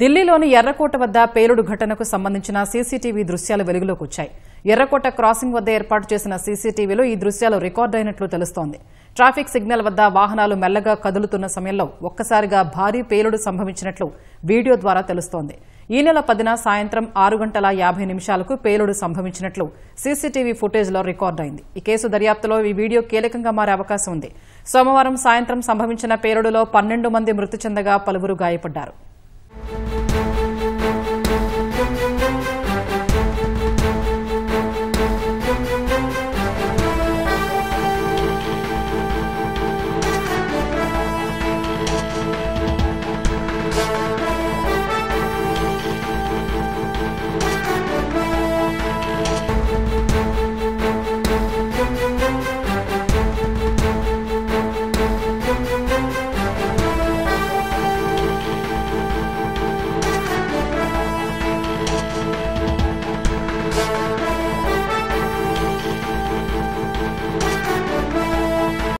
ఢిల్లీలోని ఎర్రకోట వద్ద పేలుడు ఘటనకు సంబంధించిన సీసీటీవీ దృశ్యాలు వెలుగులోకి వచ్చాయి. ఎర్రకోట క్రాసింగ్ వద్ద ఏర్పాటు చేసిన సీసీటీవీలో ఈ దృశ్యాలు రికార్డు అయినట్లు తెలుస్తోంది. ట్రాఫిక్ సిగ్నల్ వద్ద వాహనాలు మెల్లగా కదులుతున్న సమయంలో ఒక్కసారిగా భారీ పేలుడు సంభవించినట్లు వీడియో ద్వారా తెలుస్తోంది. ఈ నెల 10న సాయంత్రం 6:50 పేలుడు సంభవించినట్లు సీసీటీవీ ఫుటేజ్లో రికార్డు అయింది. ఈ కేసు దర్యాప్తులో ఈ వీడియో కీలకంగా మారే అవకాశం ఉంది. సోమవారం సాయంత్రం సంభవించిన పేలుడులో 12 మంది మృతి చెందగా పలువురు గాయపడ్డారు.